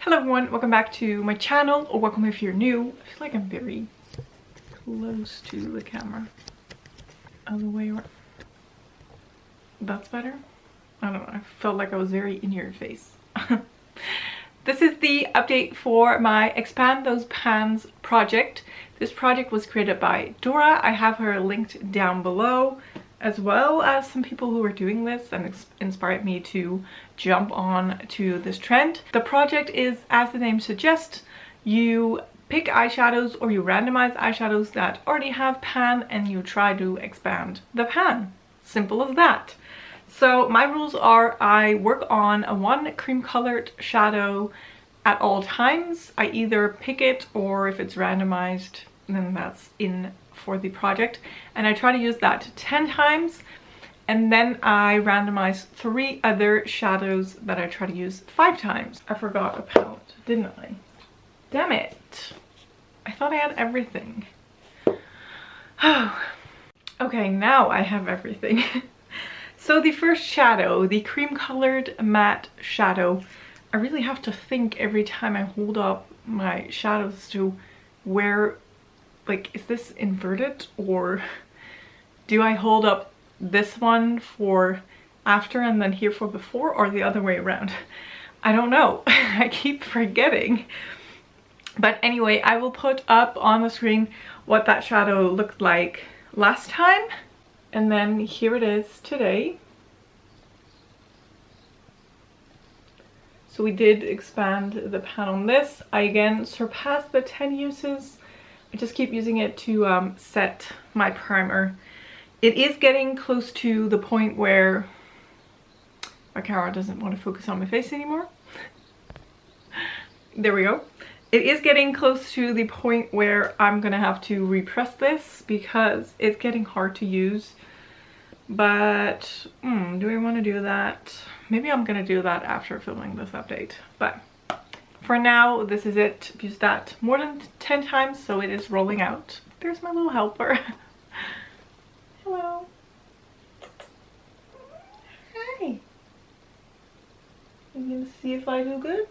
Hello everyone, welcome back to my channel, or welcome if you're new. I feel like I'm very close to the camera. Other way around. That's better? I don't know, I felt like I was very in your face. This is the update for my Expand Those Pans project. This project was created by Dora. I have her linked down below, as well as some people who are doing this and inspired me to jump on to this trend. The project is, as the name suggests, you pick eyeshadows or you randomize eyeshadows that already have pan and you try to expand the pan. Simple as that. So my rules are I work on a one cream colored shadow at all times. I either pick it, or if it's randomized, then that's in for the project, and I try to use that 10 times, and then I randomize 3 other shadows that I try to use 5 times. I forgot a palette, didn't I? Damn it. I thought I had everything. Oh. Okay, now I have everything. So the first shadow, the cream colored matte shadow, I really have to think every time I hold up my shadows to where, like, is this inverted, or do I hold up this one for after and then here for before, or the other way around? I don't know. I keep forgetting. But anyway, I will put up on the screen what that shadow looked like last time, and then here it is today. So we did expand the pan on this. I again surpassed the 10 uses. I just keep using it to set my primer. It is getting close to the point where my camera doesn't want to focus on my face anymore. There we go. It is getting close to the point where I'm gonna have to repress this because it's getting hard to use. But do I want to do that? Maybe I'm gonna do that after filming this update. But for now, this is it. I've used that more than 10 times, so it is rolling out. There's my little helper. Hello. Hi. I'm gonna see if I do good.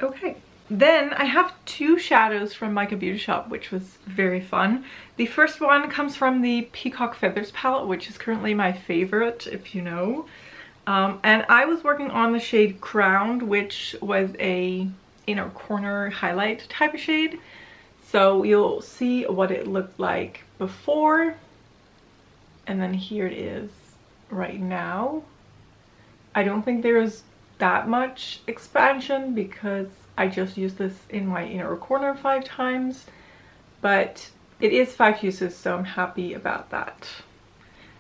Okay. Then I have 2 shadows from Mica Beauty Shop, which was very fun. The first one comes from the Peacock Feathers palette, which is currently my favorite, if you know. And I was working on the shade Crowned, which was a inner corner highlight type of shade. So you'll see what it looked like before, and then here it is right now. I don't think there's that much expansion because I just used this in my inner corner 5 times, but it is 5 uses, so I'm happy about that.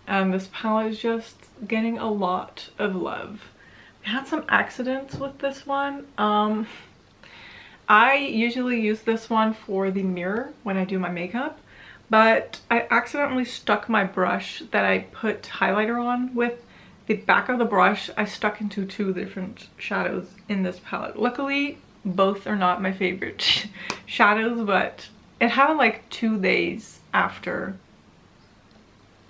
And this palette is just getting a lot of love. I had some accidents with this one. I usually use this one for the mirror when I do my makeup, but I accidentally stuck my brush that I put highlighter on with the back of the brush. I stuck into 2 different shadows in this palette. Luckily, both are not my favorite shadows, but it happened like 2 days after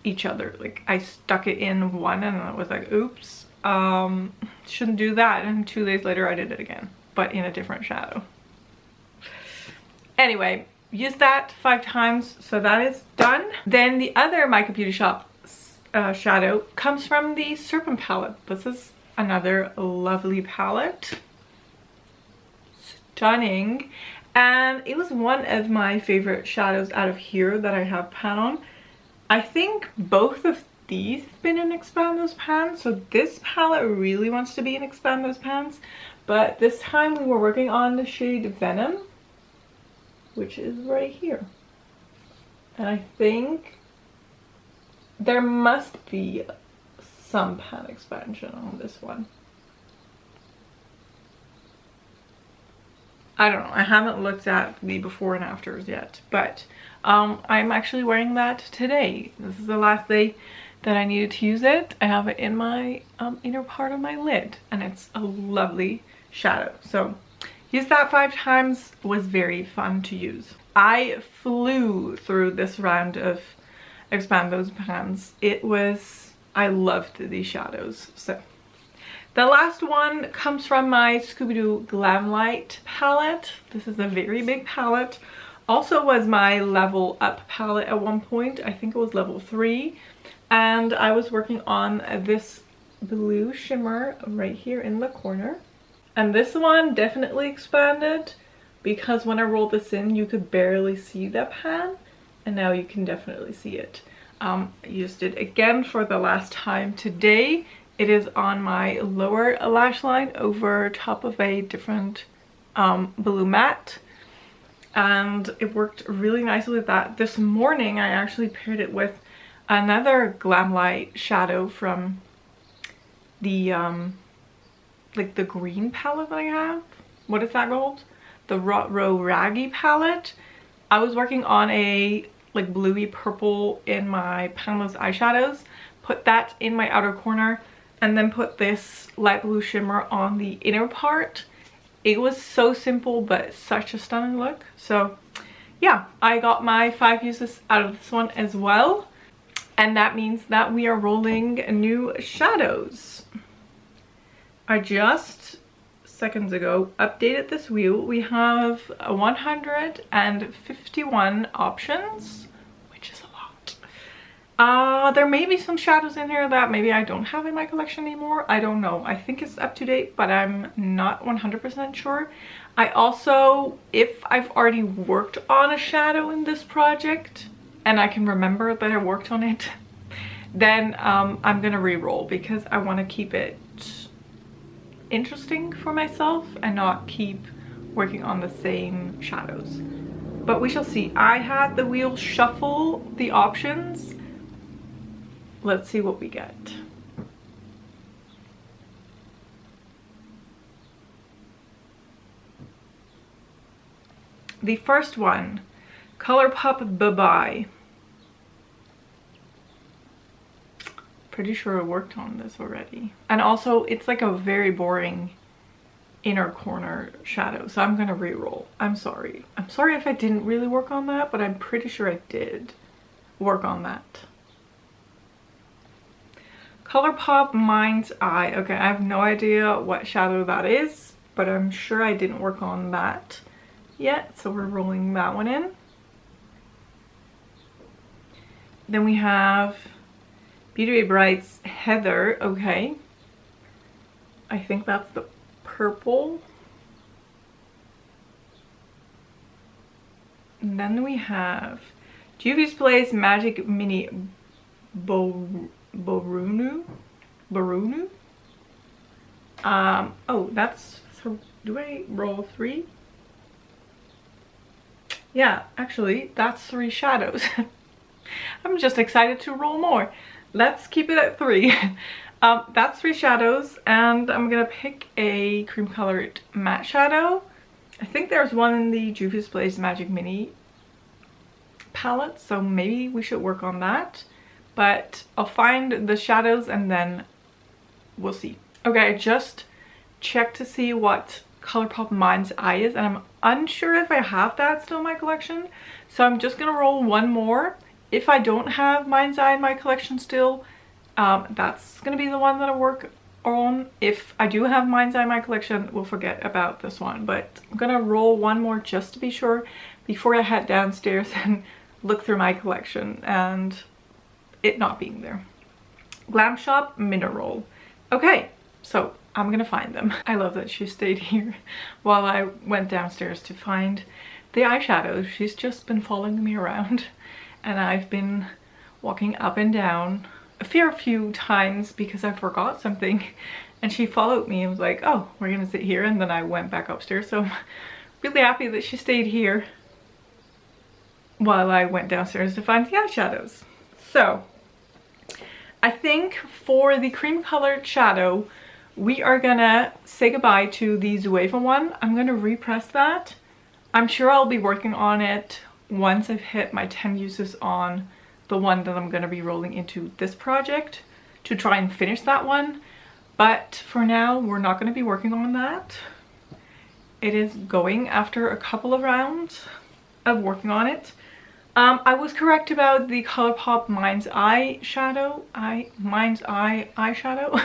each other. Like, I stuck it in one and I was like, oops, shouldn't do that. And 2 days later I did it again, but in a different shadow. Anyway, use that 5 times, so that is done. Then the other Mica Beauty Shop shadow comes from the Serpent palette. This is another lovely palette. Stunning. And it was one of my favorite shadows out of here that I have pan on. I think both of these have been in Expand Those Pans, so this palette really wants to be in Expand Those Pans, but this time we were working on the shade Venom, which is right here. And I think there must be some pan expansion on this one. I don't know, I haven't looked at the before and afters yet, but I'm actually wearing that today. This is the last day that I needed to use it. I have it in my inner part of my lid, and it's a lovely shadow. So used that 5 times, was very fun to use. I flew through this round of Expand Those Pans. I loved these shadows. So The last one comes from my Scooby-Doo Glam Light palette. This is a very big palette. Also was my level up palette at one point. I think it was level 3. And I was working on this blue shimmer right here in the corner. And this one definitely expanded because when I rolled this in, you could barely see the pan. And now you can definitely see it. I used it again for the last time today. It is on my lower lash line over top of a different blue matte. And it worked really nicely with that. This morning I actually paired it with another Glam Light shadow from the like the green palette that I have. What is that called? The Raw Raggy palette. I was working on a like bluey purple in my panelist eyeshadows, put that in my outer corner, and then put this light blue shimmer on the inner part. It was so simple but such a stunning look. So yeah, I got my 5 uses out of this one as well, and that means that we are rolling new shadows. I just seconds ago updated this wheel. We have 151 options, which is a lot. There may be some shadows in here that maybe I don't have in my collection anymore. I don't know. I think it's up to date, but I'm not 100% sure. I also, if I've already worked on a shadow in this project and I can remember that I worked on it, then I'm gonna re-roll because I want to keep it interesting for myself and not keep working on the same shadows. But we shall see. I had the wheel shuffle the options. Let's see what we get. The first one, ColourPop Bye-Bye. Pretty sure I worked on this already. And also it's like a very boring inner corner shadow, so I'm gonna re-roll. I'm sorry if I didn't really work on that, but I'm pretty sure I did work on that. ColourPop Mind's Eye. Okay, I have no idea what shadow that is, but I'm sure I didn't work on that yet, so we're rolling that one in. Then we have Beauty Bay Bright's Heather. Okay, I think that's the purple. And then we have Juvia's Place Magic Mini Barunu. Oh, that's, so do I roll 3? Yeah, actually that's 3 shadows. I'm just excited to roll more. Let's keep it at 3. That's 3 shadows, and I'm gonna pick a cream colored matte shadow. I think there's one in the Juvia's Place Magic Mini palette, so maybe we should work on that. But I'll find the shadows and then we'll see. Okay, I just checked to see what ColourPop Mind's Eye is, and I'm unsure if I have that still in my collection. So I'm just gonna roll one more. If I don't have Mind's Eye in my collection still, that's gonna be the one that I work on. If I do have Mind's Eye in my collection, we'll forget about this one. But I'm gonna roll one more just to be sure before I head downstairs and look through my collection and it not being there. Glam Shop Mineral. Okay, so I'm gonna find them. I love that she stayed here while I went downstairs to find the eyeshadows. She's just been following me around, and I've been walking up and down a fair few times because I forgot something, and she followed me and was like, oh, we're gonna sit here, and then I went back upstairs. So I'm really happy that she stayed here while I went downstairs to find the eyeshadows. So I think for the cream colored shadow, we are gonna say goodbye to the Zoeva one. I'm gonna repress that. I'm sure I'll be working on it once I've hit my 10 uses on the one that I'm gonna be rolling into this project to try and finish that one. But for now, we're not gonna be working on that. It is going after a couple of rounds of working on it. I was correct about the ColourPop Mind's Eye shadow. Mind's Eye eyeshadow.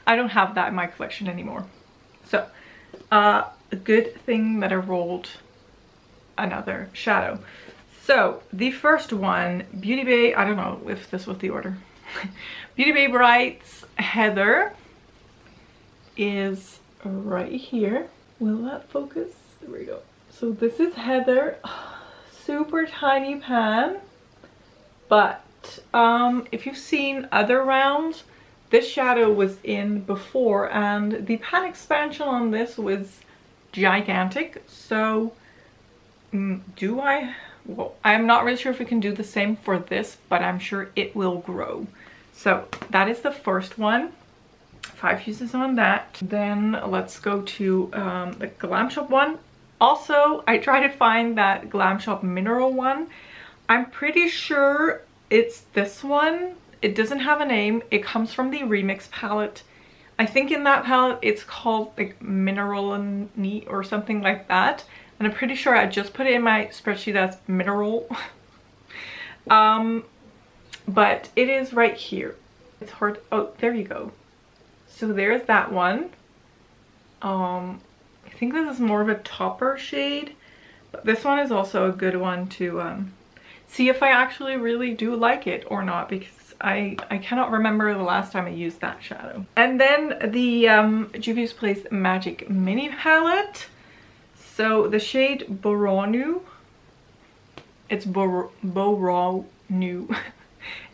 I don't have that in my collection anymore. So, a good thing that I rolled another shadow. So, the first one, Beauty Bay, I don't know if this was the order. Beauty Bay Bright's Heather is right here. Will that focus? There we go. So this is Heather. Super tiny pan, but if you've seen other rounds, this shadow was in before and the pan expansion on this was gigantic. So well, I'm not really sure if we can do the same for this, but I'm sure it will grow. So that is the first one. 5 uses on that. Then let's go to the Glam Shop one. Also, I tried to find that Glam Shop mineral one. I'm pretty sure it's this one. It doesn't have a name. It comes from the Remix palette. I think in that palette it's called like Mineral and Neat or something like that. And I'm pretty sure I just put it in my spreadsheet as mineral. But it is right here. It's hard. Oh, there you go. So there's that one. I think this is more of a topper shade, but this one is also a good one to see if I actually really do like it or not, because I cannot remember the last time I used that shadow. And then the Juvia's Place Magic Mini Palette. So the shade Boronu, it's Boronu,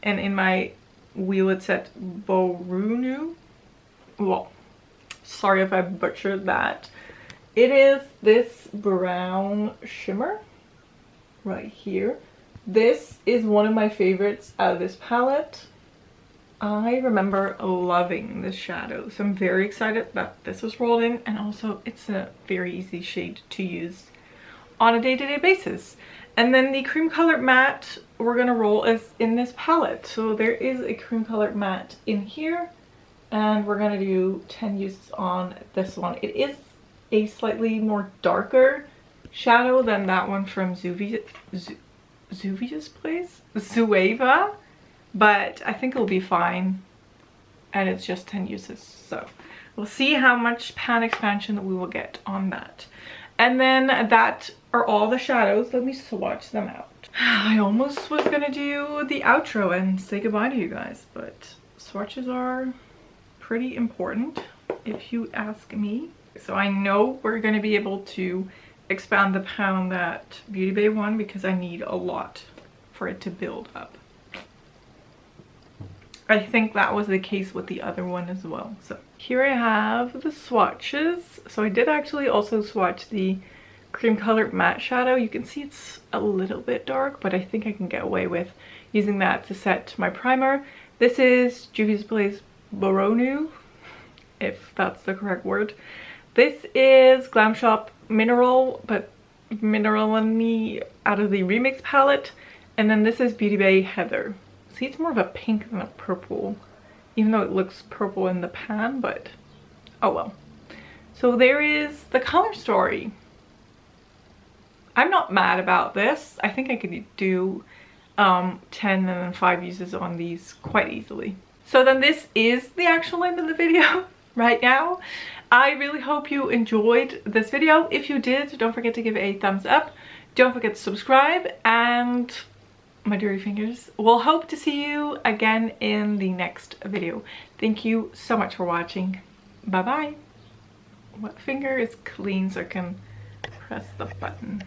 and in my wheel it said Borunu. Well, sorry if I butchered that. It is this brown shimmer right here. This is one of my favorites out of this palette. I remember loving this shadow, so I'm very excited that this was rolled in, and also it's a very easy shade to use on a day-to-day basis. And then the cream colored matte we're gonna roll is in this palette. So there is a cream colored matte in here, and we're gonna do 10 uses on this one. It is a slightly more darker shadow than that one from Zuvia's Place? Zueva. But I think it'll be fine, and it's just 10 uses, so we'll see how much pan expansion that we will get on that. And then that are all the shadows. Let me swatch them out. I almost was gonna do the outro and say goodbye to you guys, but swatches are pretty important if you ask me. So I know we're gonna be able to expand the pan on that Beauty Bay one because I need a lot for it to build up. I think that was the case with the other one as well. So here I have the swatches. So I did actually also swatch the cream colored matte shadow. You can see it's a little bit dark, but I think I can get away with using that to set my primer. This is Juvia's Place Boronu, if that's the correct word. This is Glam Shop Mineral, but Mineral and Me out of the Remix palette. And then this is Beauty Bay Heather. See, it's more of a pink than a purple, even though it looks purple in the pan, but oh well. So there is the color story. I'm not mad about this. I think I could do 10 and then 5 uses on these quite easily. So then this is the actual end of the video right now. I really hope you enjoyed this video. If you did, don't forget to give it a thumbs up. Don't forget to subscribe, and my dirty fingers, we'll hope to see you again in the next video. Thank you so much for watching. Bye bye. What finger is clean so I can press the button?